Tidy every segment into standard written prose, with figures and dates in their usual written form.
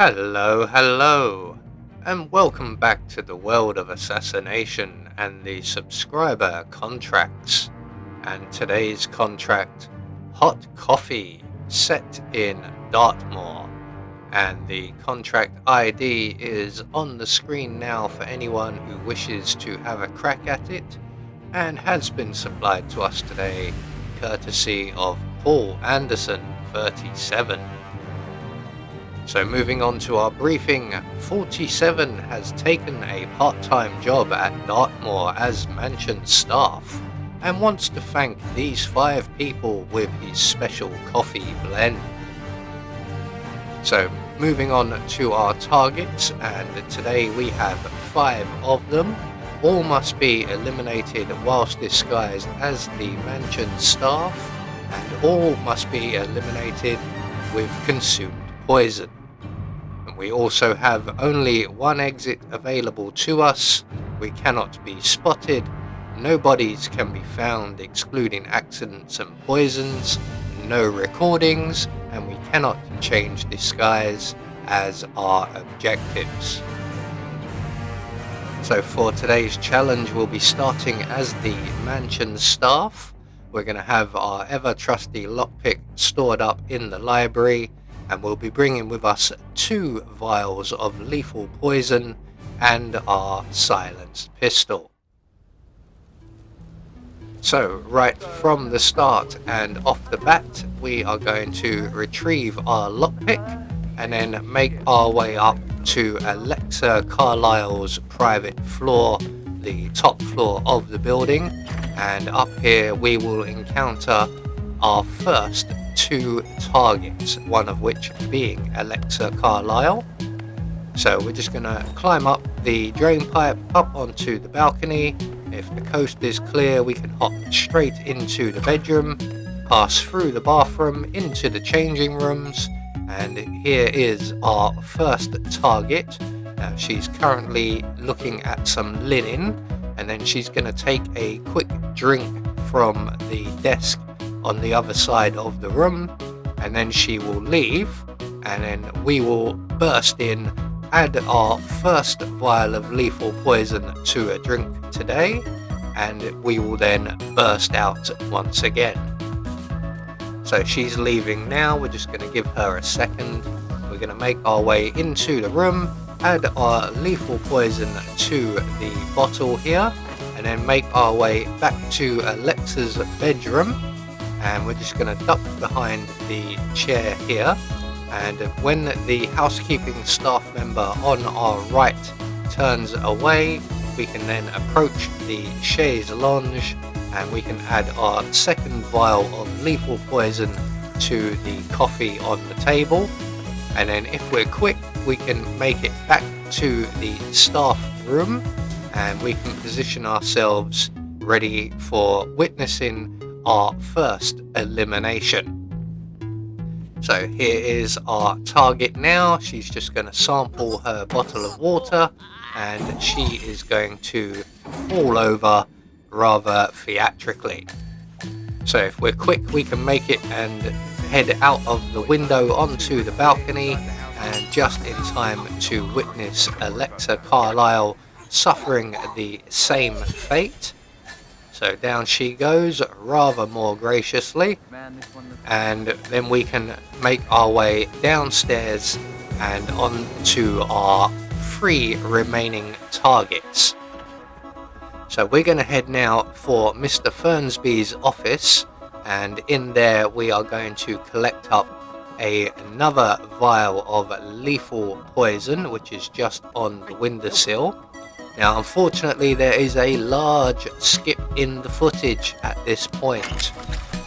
Hello, and welcome back to the world of assassination and the subscriber contracts. And today's contract, hot coffee, set in Dartmoor. And the contract ID is on the screen now for anyone who wishes to have a crack at it, and has been supplied to us today courtesy of Paul Anderson 37. So moving on to our briefing, 47 has taken a part-time job at Dartmoor as mansion staff and wants to thank these 5 people with his special coffee blend. So moving on to our targets, and today we have 5 of them. All must be eliminated whilst disguised as the mansion staff, and all must be eliminated with consumed poison. And we also have only 1 exit available to us. We cannot be spotted, no bodies can be found excluding accidents and poisons, no recordings, and we cannot change disguise as our objectives. So for today's challenge, we'll be starting as the mansion staff. We're going to have our ever trusty lockpick stored up in the library, and we'll be bringing with us 2 vials of lethal poison and our silenced pistol. So right from the start and off the bat, we are going to retrieve our lockpick and then make our way up to Alexa Carlisle's private floor, the top floor of the building, and up here we will encounter our first 2 targets, one of which being Alexa Carlisle. So we're just going to climb up the drain pipe up onto the balcony. If the coast is clear, we can hop straight into the bedroom, pass through the bathroom into the changing rooms, and here is our first target. Now she's currently looking at some linen, and then she's going to take a quick drink from the desk on the other side of the room, and then she will leave, and then we will burst in, add our first vial of lethal poison to a drink today, and we will then burst out once again. So she's leaving now, we're just going to give her a second. We're going to make our way into the room, add our lethal poison to the bottle here, and then make our way back to Alexa's bedroom, and we're just going to duck behind the chair here. And when the housekeeping staff member on our right turns away, we can then approach the chaise lounge, and we can add our second vial of lethal poison to the coffee on the table. And then if we're quick, we can make it back to the staff room, and we can position ourselves ready for witnessing our first elimination. So here is our target now. She's just going to sample her bottle of water, and she is going to fall over rather theatrically. So if we're quick, we can make it and head out of the window onto the balcony, and just in time to witness Alexa Carlisle suffering the same fate. So down she goes rather more graciously, and then we can make our way downstairs and on to our 3 remaining targets. So we're going to head now for Mr. Fernsby's office, and in there we are going to collect up another vial of lethal poison, which is just on the windowsill. Now unfortunately there is a large skip in the footage at this point.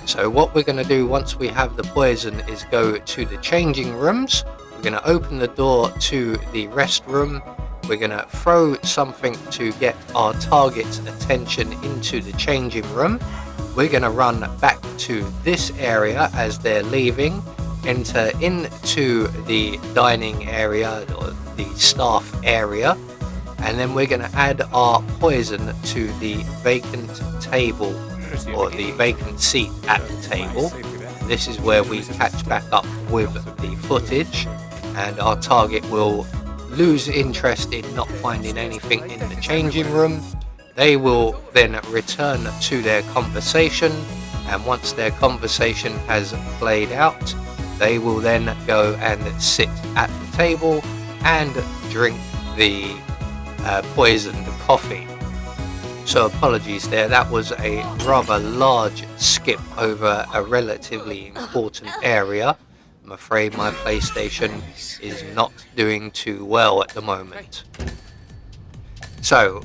So what we're going to do once we have the poison is go to the changing rooms. We're going to open the door to the restroom. We're going to throw something to get our target's attention into the changing room. We're going to run back to this area as they're leaving, enter into the dining area or the staff area, and then we're going to add our poison to the vacant table or the vacant seat at the table. This is where we catch back up with the footage. and our target will lose interest in not finding anything in the changing room. They will then return to their conversation, and once their conversation has played out, they will then go and sit at the table and drink the poisoned coffee. So apologies there, that was a rather large skip over a relatively important area. I'm afraid my PlayStation is not doing too well at the moment. So,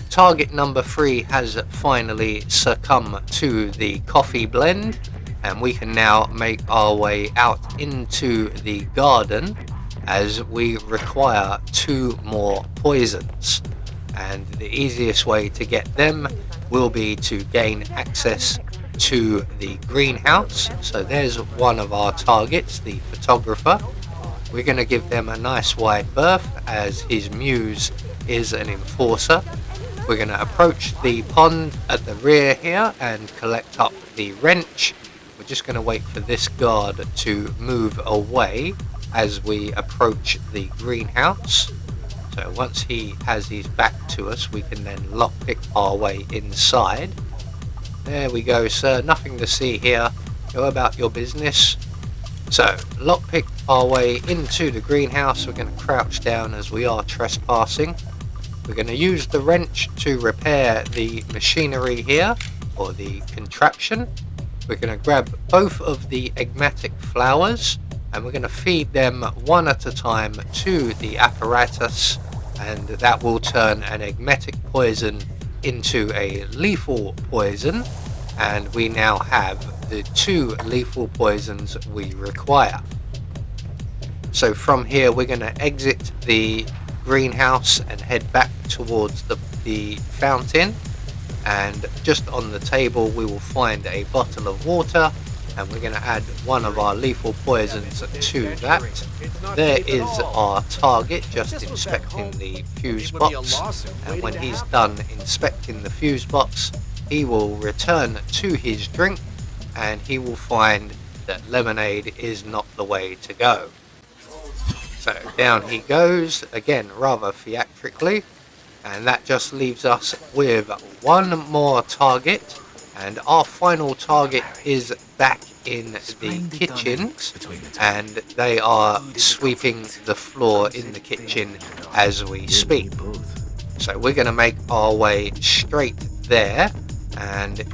target number 3 has finally succumbed to the coffee blend, and we can now make our way out into the garden as we require 2 more poisons. And the easiest way to get them will be to gain access to the greenhouse. So there's one of our targets, the photographer. We're going to give them a nice wide berth as his muse is an enforcer. We're going to approach the pond at the rear here and collect up the wrench. We're just going to wait for this guard to move away as we approach the greenhouse. So once he has his back to us, we can then lockpick our way inside. There we go, sir. Nothing to see here. Go about your business. So, lockpick our way into the greenhouse. We're going to crouch down as we are trespassing. We're going to use the wrench to repair the machinery here, or the contraption. We're going to grab both of the egmatic flowers, and we're going to feed them one at a time to the apparatus, and that will turn an egmatic poison into a lethal poison, and we now have the 2 lethal poisons we require. So from here we're going to exit the greenhouse and head back towards the fountain, and just on the table we will find a bottle of water, and we're going to add one of our lethal poisons to that. There is our target just inspecting the fuse box, and when he's done inspecting the fuse box, he will return to his drink and he will find that lemonade is not the way to go. So down he goes, again rather theatrically, and that just leaves us with 1 more target, and our final target is back in the kitchen, and they are sweeping the floor in the kitchen as we speak. So we're going to make our way straight there and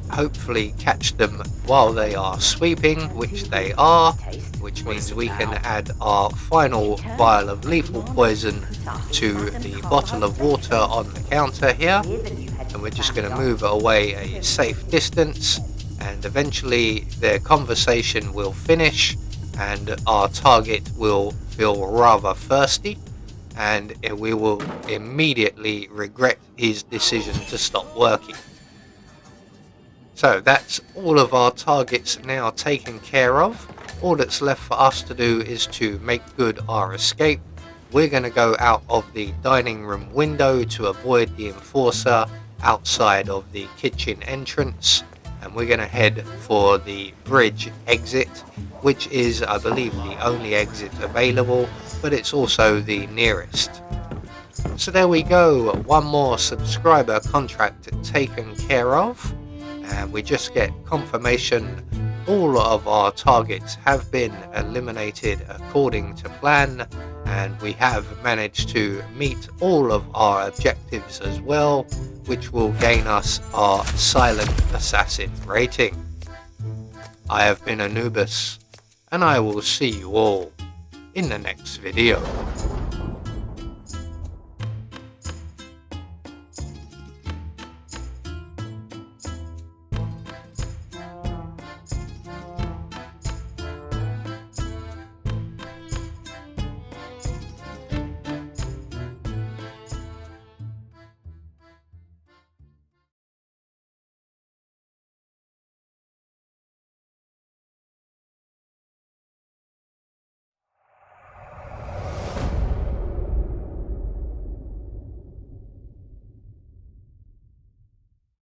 hopefully catch them while they are sweeping, which they are, which means we can add our final vial of lethal poison to the bottle of water on the counter here, and we're just going to move away a safe distance, and eventually their conversation will finish and our target will feel rather thirsty, and we will immediately regret his decision to stop working. So that's all of our targets now taken care of. All that's left for us to do is to make good our escape. We're going to go out of the dining room window to avoid the enforcer outside of the kitchen entrance, and we're going to head for the bridge exit, which is, I believe, the only exit available, but it's also the nearest. So there we go, 1 more subscriber contract taken care of, and we just get confirmation all of our targets have been eliminated according to plan, and we have managed to meet all of our objectives as well, which will gain us our Silent Assassin rating. I have been Anubis, and I will see you all in the next video.